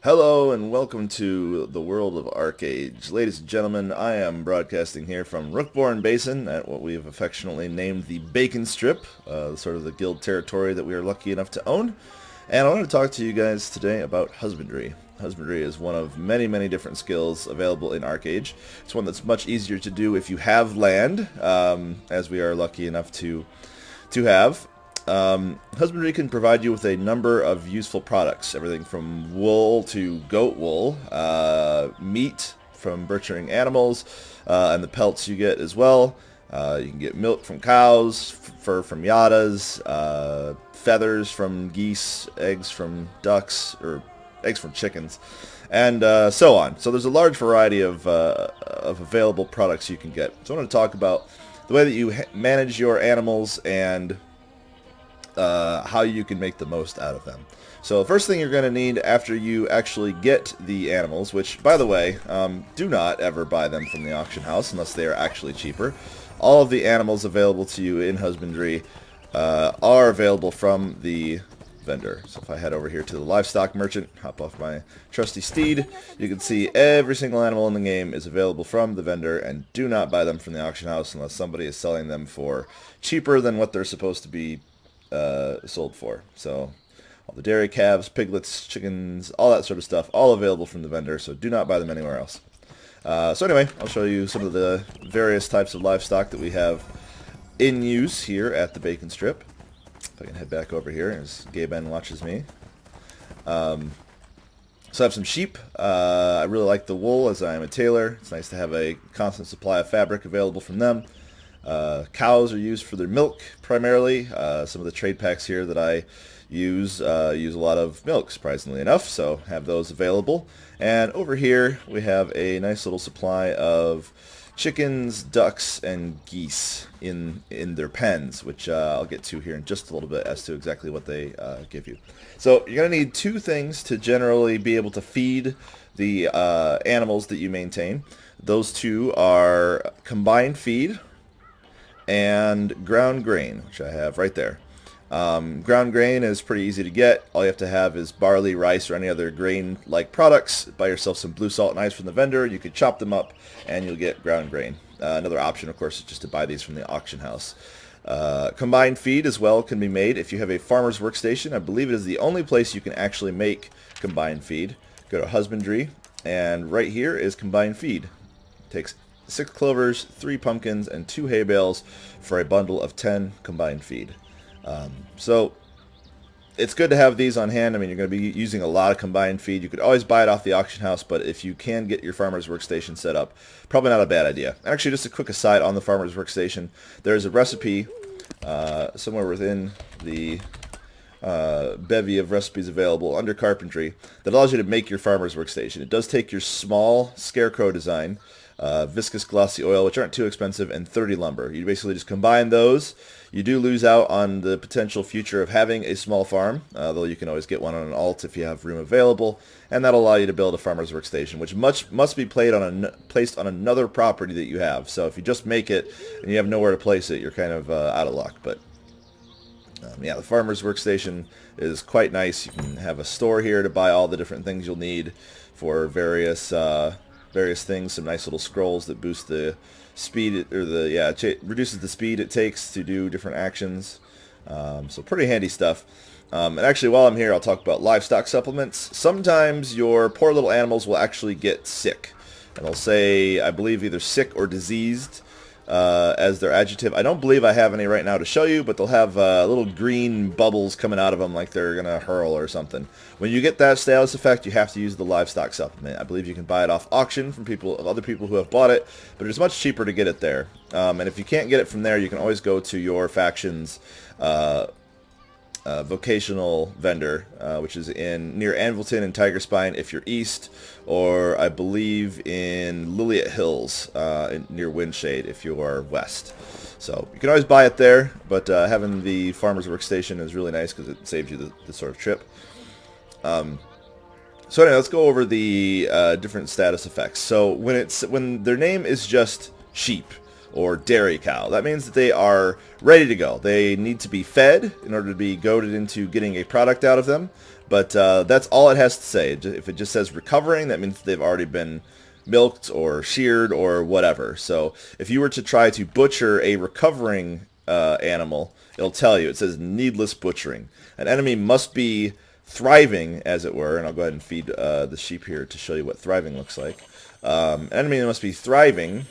Hello and welcome to the world of ArcheAge. Ladies and gentlemen, I am broadcasting here from Rookborn Basin at what we have affectionately named the Bacon Strip, sort of the guild territory that we are lucky enough to own. And I want to talk to you guys today about Husbandry. Husbandry is one of many, many different skills available in ArcheAge. It's one that's much easier to do if you have land, as we are lucky enough to have. Husbandry can provide you with a number of useful products, everything from wool to goat wool, meat from butchering animals, and the pelts you get as well. You can get milk from cows, fur from yadas, feathers from geese, eggs from ducks, or eggs from chickens, and so on. So there's a large variety of available products you can get. So I want to talk about the way that you manage your animals and how you can make the most out of them. So the first thing you're going to need after you actually get the animals, which, by the way, do not ever buy them from the auction house unless they are actually cheaper. All of the animals available to you in Husbandry are available from the vendor. So if I head over here to the livestock merchant, hop off my trusty steed, you can see every single animal in the game is available from the vendor, and do not buy them from the auction house unless somebody is selling them for cheaper than what they're supposed to be sold for. So all the dairy calves, piglets, chickens, all that sort of stuff, all available from the vendor, so do not buy them anywhere else. So anyway, I'll show you some of the various types of livestock that we have in use here at the Bacon Strip. If I can head back over here as Gaben watches me. So I have some sheep. I really like the wool as I am a tailor. It's nice to have a constant supply of fabric available from them. Cows are used for their milk primarily. Some of the trade packs here that I use use a lot of milk, surprisingly enough, so have those available. And over here we have a nice little supply of chickens, ducks, and geese in their pens, which I'll get to here in just a little bit as to exactly what they give you. So you're going to need two things to generally be able to feed the animals that you maintain. Those two are combined feed and ground grain, which I have right there. Ground grain is pretty easy to get. All you have to have is barley, rice, or any other grain-like products. Buy yourself some blue salt and ice from the vendor. You could chop them up, and you'll get ground grain. Another option, of course, is just to buy these from the auction house. Combined feed as well can be made if you have a farmer's workstation. I believe it is the only place you can actually make combined feed. Go to Husbandry, and right here is combined feed. It takes 6 clovers, 3 pumpkins, and 2 hay bales for a bundle of 10 combined feed. So it's good to have these on hand. I mean, you're going to be using a lot of combined feed. You could always buy it off the auction house, but if you can get your farmer's workstation set up, probably not a bad idea. Actually, just a quick aside on the farmer's workstation, there's a recipe somewhere within the bevy of recipes available under carpentry that allows you to make your farmer's workstation. It does take your small scarecrow design, viscous glossy oil, which aren't too expensive, and 30 lumber. You basically just combine those. You do lose out on the potential future of having a small farm, though you can always get one on an alt if you have room available, and that'll allow you to build a farmer's workstation, which must be placed on another property that you have. So if you just make it and you have nowhere to place it, you're kind of out of luck. But yeah, the farmer's workstation is quite nice. You can have a store here to buy all the different things you'll need for various things. Some nice little scrolls that boost the speed, or reduces the speed it takes to do different actions. So pretty handy stuff. And actually, while I'm here, I'll talk about livestock supplements. Sometimes your poor little animals will actually get sick, and they'll say, I believe, either sick or diseased as their adjective. I don't believe I have any right now to show you, but they'll have little green bubbles coming out of them like they're going to hurl or something. When you get that status effect, you have to use the livestock supplement. I believe you can buy it off auction from other people who have bought it, but it's much cheaper to get it there. And if you can't get it from there, you can always go to your faction's vocational vendor, which is near Anvilton and Tiger Spine if you're east, or I believe in Liliat Hills near Windshade if you are west. So you can always buy it there, but having the farmer's workstation is really nice because it saves you the sort of trip. So anyway, let's go over the different status effects. So when their name is just sheep or dairy cow, that means that they are ready to go. They need to be fed in order to be goaded into getting a product out of them. But that's all it has to say. If it just says recovering, that means they've already been milked or sheared or whatever. So if you were to try to butcher a recovering animal, it'll tell you. It says needless butchering. An enemy must be thriving, as it were, and I'll go ahead and feed the sheep here to show you what thriving looks like. An enemy must be thriving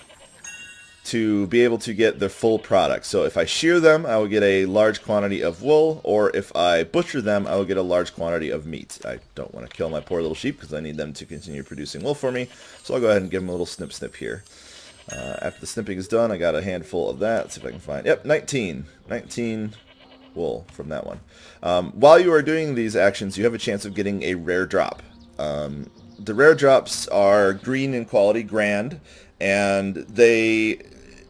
to be able to get their full product. So if I shear them, I will get a large quantity of wool, or if I butcher them, I will get a large quantity of meat. I don't want to kill my poor little sheep because I need them to continue producing wool for me, so I'll go ahead and give them a little snip here. After the snipping is done, I got a handful of that. Let's see if I can find, yep, 19 wool from that one. While you are doing these actions, you have a chance of getting a rare drop. The rare drops are green in quality, grand, and they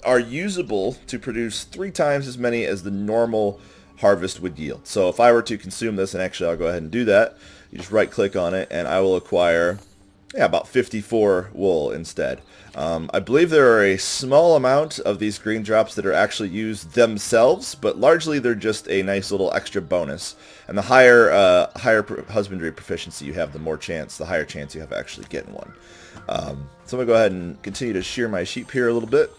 are usable to produce 3 times as many as the normal harvest would yield. So if I were to consume this, and actually I'll go ahead and do that, you just right click on it and I will acquire about 54 wool instead. I believe there are a small amount of these green drops that are actually used themselves, but largely they're just a nice little extra bonus. And the higher husbandry proficiency you have, the higher chance you have actually getting one. So I'm going to go ahead and continue to shear my sheep here a little bit.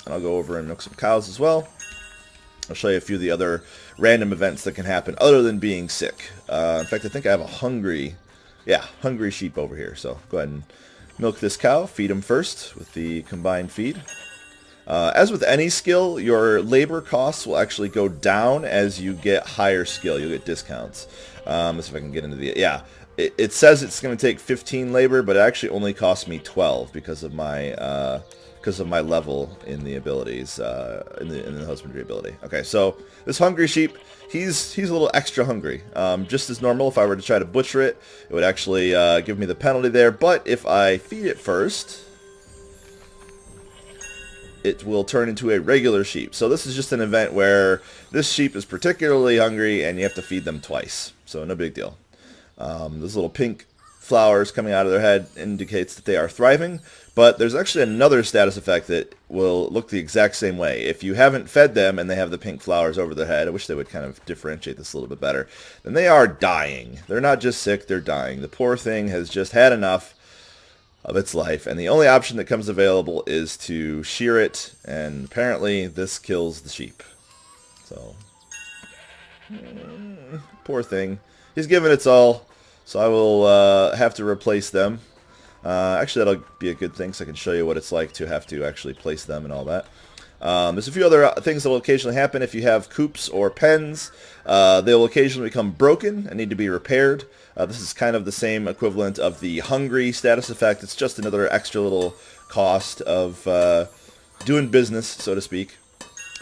And I'll go over and milk some cows as well. I'll show you a few of the other random events that can happen other than being sick. In fact, I think I have a hungry sheep over here. So go ahead and milk this cow, feed him first with the combined feed. As with any skill, your labor costs will actually go down as you get higher skill. You'll get discounts. Let's see if I can get into the... Yeah, it says it's going to take 15 labor, but it actually only costs me 12 because of my level in the abilities, in the husbandry ability. Okay, so this hungry sheep, he's a little extra hungry. Just as normal, if I were to try to butcher it, it would actually give me the penalty there. But if I feed it first, it will turn into a regular sheep. So this is just an event where this sheep is particularly hungry and you have to feed them twice. So no big deal. Those little pink flowers coming out of their head indicates that they are thriving. But there's actually another status effect that will look the exact same way. If you haven't fed them and they have the pink flowers over their head, I wish they would kind of differentiate this a little bit better, then they are dying. They're not just sick, they're dying. The poor thing has just had enough of its life, and the only option that comes available is to shear it, and apparently this kills the sheep. So, poor thing. He's given its all, so I will have to replace them. Actually, that'll be a good thing, so I can show you what it's like to have to actually place them and all that. There's a few other things that will occasionally happen if you have coops or pens. They will occasionally become broken and need to be repaired. This is kind of the same equivalent of the hungry status effect. It's just another extra little cost of doing business, so to speak.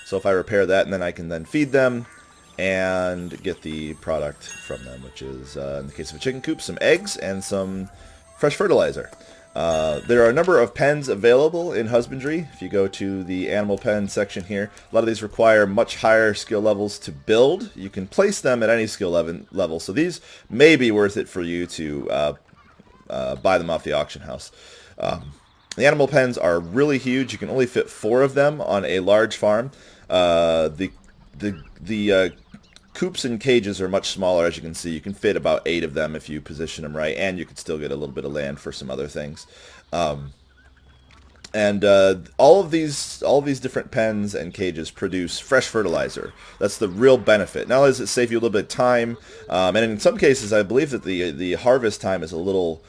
So if I repair that, and then I can then feed them and get the product from them, which is, in the case of a chicken coop, some eggs and some fresh fertilizer. There are a number of pens available in husbandry. If you go to the animal pen section here, a lot of these require much higher skill levels to build. You can place them at any skill level, so these may be worth it for you to buy them off the auction house. The animal pens are really huge. You can only fit 4 of them on a large farm. The coops and cages are much smaller, as you can see. You can fit about 8 of them if you position them right, and you can still get a little bit of land for some other things. All of these different pens and cages produce fresh fertilizer. That's the real benefit. Not only does it save you a little bit of time, and in some cases, I believe that the harvest time is a little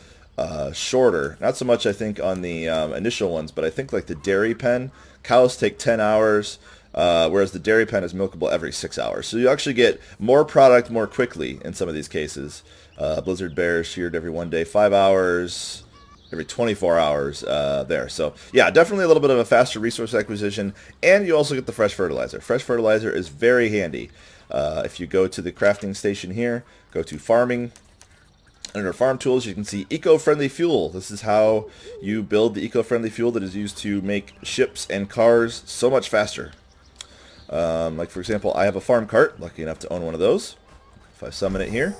shorter. Not so much, I think, on the initial ones, but I think like the dairy pen, cows take 10 hours. Whereas the dairy pen is milkable every 6 hours. So you actually get more product more quickly in some of these cases. Blizzard bears sheared every 1 day, 5 hours, every 24 hours there. So yeah, definitely a little bit of a faster resource acquisition, and you also get the fresh fertilizer. Fresh fertilizer is very handy. If you go to the crafting station here, go to farming. Under farm tools, you can see eco-friendly fuel. This is how you build the eco-friendly fuel that is used to make ships and cars so much faster. Like for example, I have a farm cart, lucky enough to own one of those. If I summon it here,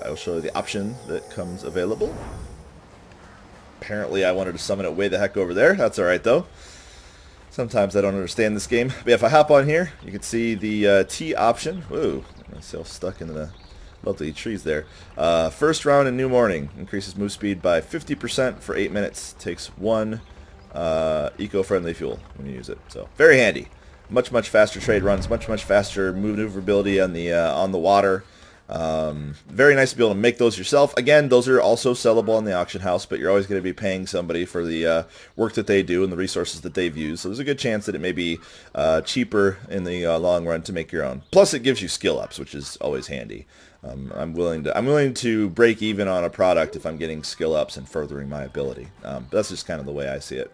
I will show you the option that comes available. Apparently I wanted to summon it way the heck over there. That's alright though. Sometimes I don't understand this game. But if I hop on here, you can see the T option. Whoa, I'm still stuck in the lovely trees there. First round in New Morning. Increases move speed by 50% for 8 minutes. Takes 1 eco-friendly fuel when you use it. So very handy. Much faster trade runs. Much faster maneuverability on the water. Very nice to be able to make those yourself. Again, those are also sellable in the auction house, but you're always going to be paying somebody for the work that they do and the resources that they've used. So there's a good chance that it may be cheaper in the long run to make your own. Plus, it gives you skill ups, which is always handy. I'm willing to break even on a product if I'm getting skill ups and furthering my ability. But that's just kind of the way I see it.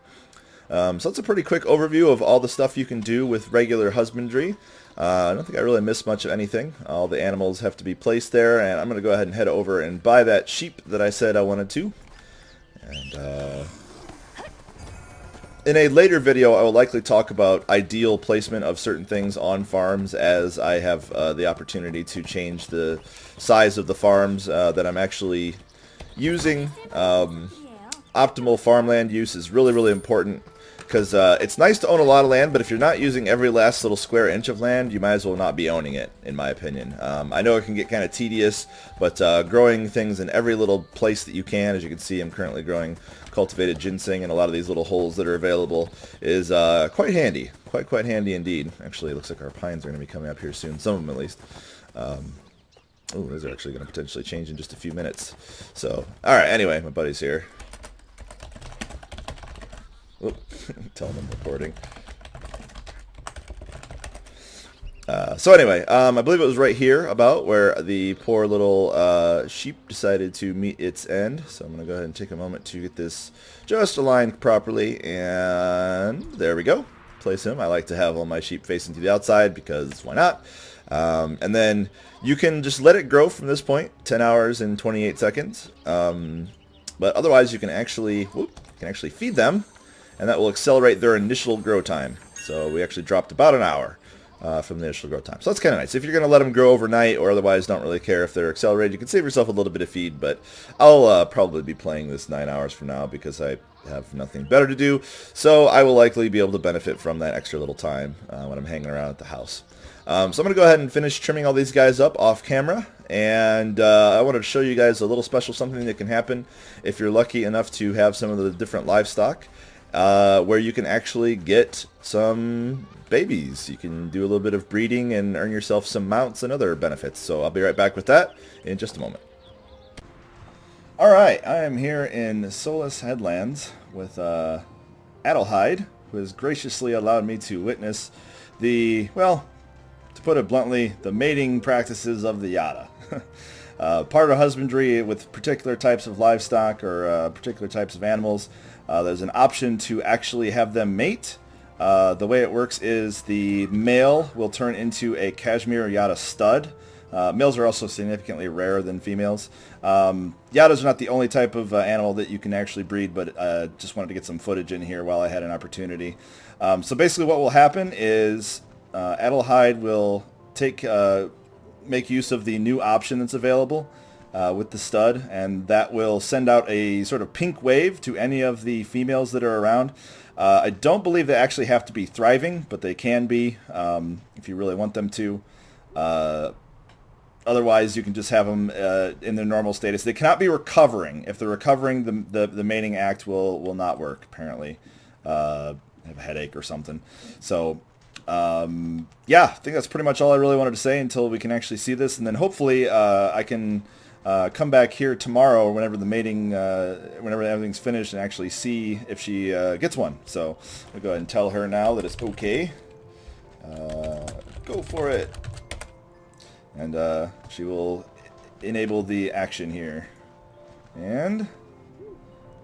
So that's a pretty quick overview of all the stuff you can do with regular husbandry. I don't think I really missed much of anything. All the animals have to be placed there, and I'm going to go ahead and head over and buy that sheep that I said I wanted to. And in a later video, I will likely talk about ideal placement of certain things on farms as I have the opportunity to change the size of the farms that I'm actually using. Optimal farmland use is really important. Because it's nice to own a lot of land, but if you're not using every last little square inch of land, you might as well not be owning it, in my opinion. I know it can get kind of tedious, but growing things in every little place that you can, as you can see, I'm currently growing cultivated ginseng in a lot of these little holes that are available, is quite handy. Quite handy indeed. Actually, it looks like our pines are going to be coming up here soon, some of them at least. Oh, those are actually going to potentially change in just a few minutes. So, alright, anyway, my buddy's here. Tell them I'm recording. So anyway, I believe it was right here about where the poor little sheep decided to meet its end. So I'm going to go ahead and take a moment to get this just aligned properly. And there we go. Place him. I like to have all my sheep facing to the outside because why not? And then you can just let it grow from this point, 10 hours and 28 seconds. But otherwise you can actually feed them. And that will accelerate their initial grow time. So we actually dropped about an hour from the initial grow time. So that's kind of nice. If you're going to let them grow overnight or otherwise don't really care if they're accelerated, you can save yourself a little bit of feed. But I'll probably be playing this 9 hours from now because I have nothing better to do. So I will likely be able to benefit from that extra little time when I'm hanging around at the house. So I'm going to go ahead and finish trimming all these guys up off camera. And I wanted to show you guys a little special something that can happen if you're lucky enough to have some of the different livestock. Where you can actually get some babies. You can do a little bit of breeding and earn yourself some mounts and other benefits. So I'll be right back with that in just a moment. Alright, I am here in Solus Headlands with Adelheid, who has graciously allowed me to witness the, well, to put it bluntly, the mating practices of the Yada. Part of husbandry with particular types of livestock or particular types of animals, there's an option to actually have them mate. The way it works is the male will turn into a Cashmere Yada stud. Males are also significantly rarer than females. Yadas are not the only type of animal that you can actually breed, but just wanted to get some footage in here while I had an opportunity. So basically what will happen is Adelheid will make use of the new option that's available with the stud, and that will send out a sort of pink wave to any of the females that are around. I don't believe they actually have to be thriving, but they can be if you really want them to. Otherwise, you can just have them in their normal status. They cannot be recovering. If they're recovering, the mating act will not work, apparently. Have a headache or something. So yeah, I think that's pretty much all I really wanted to say until we can actually see this, and then hopefully I can come back here tomorrow whenever the mating, whenever everything's finished, and actually see if she gets one. So I'll go ahead and tell her now that it's okay. Go for it, and she will enable the action here, and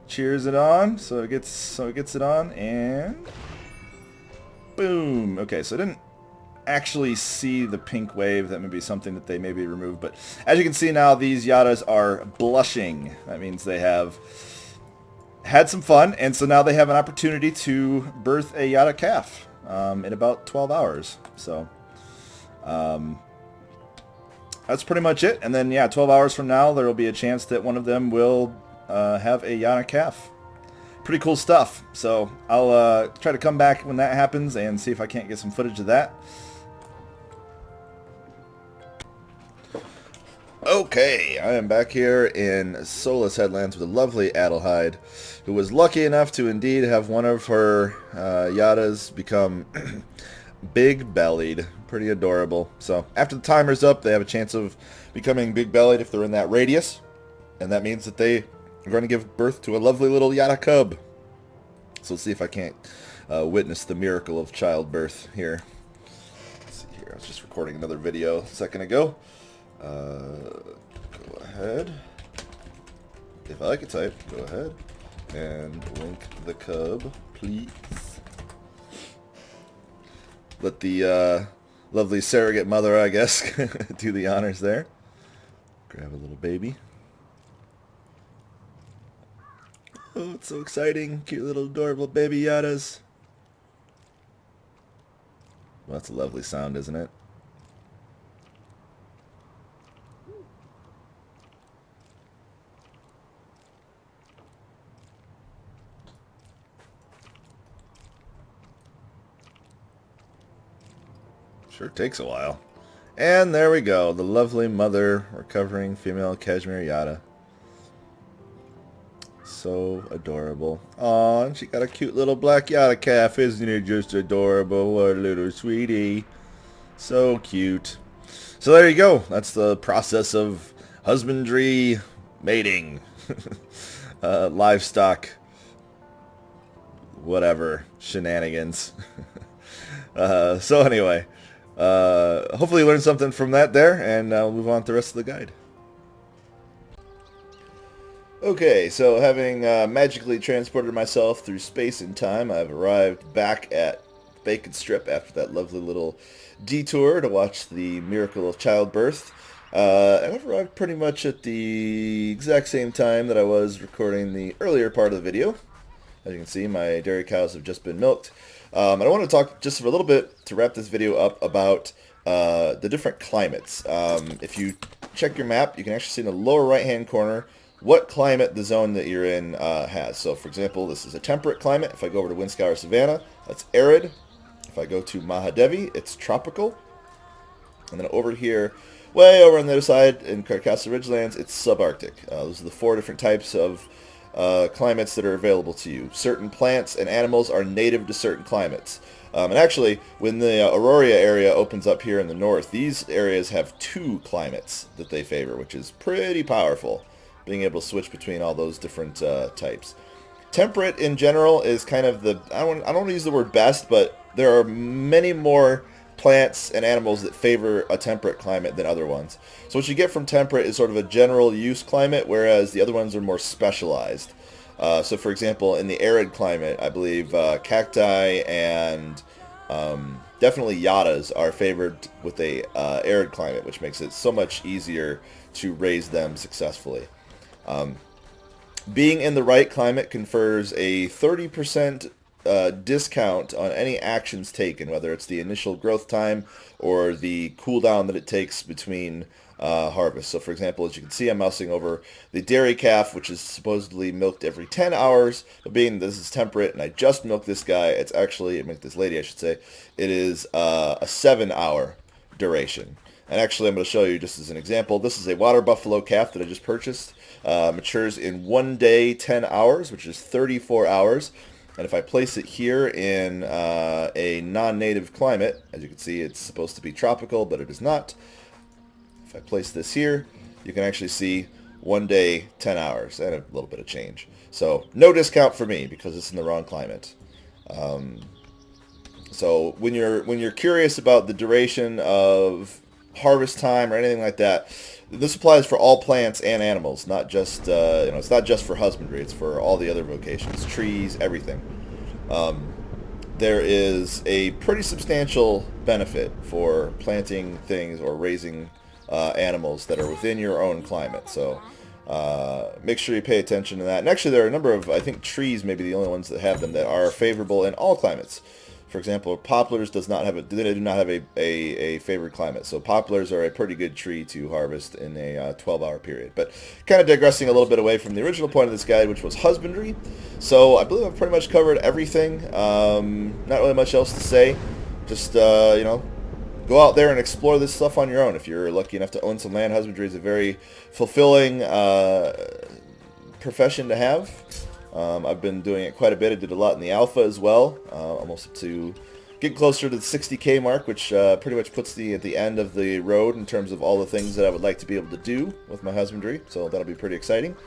cheers it on. So it gets it on, and boom. Okay, so I didn't actually see the pink wave. That may be something that they maybe removed, but as you can see now, these Yadas are blushing. That means they have had some fun, and so now they have an opportunity to birth a Yada calf in about 12 hours. So that's pretty much it. And then, yeah, 12 hours from now, there will be a chance that one of them will have a Yada calf. pretty cool stuff. So I'll try to come back when that happens and see if I can't get some footage of that. Okay, I am back here in Solus Headlands with a lovely Adelheid, who was lucky enough to indeed have one of her Yadas become big-bellied. Pretty adorable. So after the timer's up, they have a chance of becoming big-bellied if they're in that radius, and that means that they are going to give birth to a lovely little Yada cub. So let's see if I can't witness the miracle of childbirth here. Let's see here. I was just recording another video a second ago. Go ahead. If I can type, go ahead and link the cub, please. Let the lovely surrogate mother, I guess, do the honors there. Grab a little baby. Oh, it's so exciting. Cute little adorable baby Yadas. Well, that's a lovely sound, isn't it? Sure takes a while. And there we go. The lovely mother recovering female cashmere Yada. So adorable. Aw, and she got a cute little black Yada calf. Isn't it just adorable? What a little sweetie. So cute. So there you go. That's the process of husbandry mating. Livestock. Whatever. Shenanigans. So anyway. Hopefully you learned something from that there, and we'll move on to the rest of the guide. Okay, so having magically transported myself through space and time, I've arrived back at Bacon Strip after that lovely little detour to watch the miracle of childbirth. And I've arrived pretty much at the exact same time that I was recording the earlier part of the video. As you can see, my dairy cows have just been milked. And I want to talk just for a little bit to wrap this video up about the different climates. If you check your map, you can actually see in the lower right-hand corner what climate the zone that you're in has. So, for example, this is a temperate climate. If I go over to Windscour Savannah, that's arid. If I go to Mahadevi, it's tropical. And then over here, way over on the other side in Carcassa Ridgelands, it's subarctic. Those are the 4 different types of climates that are available to you. Certain plants and animals are native to certain climates. And actually, when the Aurora area opens up here in the north, these areas have 2 climates that they favor, which is pretty powerful, being able to switch between all those different types. Temperate in general is kind of the, I don't want to use the word best, but there are many more plants and animals that favor a temperate climate than other ones. So what you get from temperate is sort of a general use climate, whereas the other ones are more specialized. So for example, in the arid climate, I believe cacti and definitely Yadas are favored with a arid climate, which makes it so much easier to raise them successfully. Being in the right climate confers a 30% discount on any actions taken, whether it's the initial growth time or the cooldown that it takes between harvest. So for example, as you can see, I'm mousing over the dairy calf, which is supposedly milked every 10 hours, but being this is temperate and I just milked this guy, it's actually, this lady I should say, it is a 7-hour duration. And actually I'm going to show you just as an example, this is a water buffalo calf that I just purchased, matures in 1 day 10 hours, which is 34 hours. And if I place it here in a non-native climate, as you can see, it's supposed to be tropical, but it is not. If I place this here, you can actually see 1 day, 10 hours, and a little bit of change. So no discount for me because it's in the wrong climate. So when you're curious about the duration of harvest time or anything like that, this applies for all plants and animals, not just it's not just for husbandry. It's for all the other vocations, trees, everything. There is a pretty substantial benefit for planting things or raising animals that are within your own climate. So make sure you pay attention to that. And actually, there are a number of, I think trees may be the only ones that have them that are favorable in all climates. For example, poplars do not have a favored climate, so poplars are a pretty good tree to harvest in a 12-hour period. But kind of digressing a little bit away from the original point of this guide, which was husbandry. So I believe I've pretty much covered everything. Not really much else to say. Just go out there and explore this stuff on your own. If you're lucky enough to own some land, husbandry is a very fulfilling profession to have. I've been doing it quite a bit. I did a lot in the alpha as well, almost up to getting closer to the 60K mark, which pretty much puts me at the end of the road in terms of all the things that I would like to be able to do with my husbandry. So that'll be pretty exciting.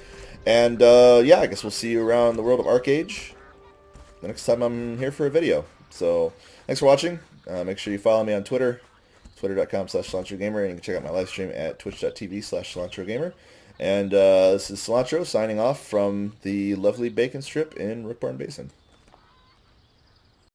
And yeah, I guess we'll see you around the world of ArcheAge the next time I'm here for a video. So thanks for watching. Make sure you follow me on Twitter, twitter.com/cilantrogamer, and you can check out my live stream at twitch.tv/cilantrogamer. And this is Cilantro signing off from the lovely bacon strip in Rook Barn Basin.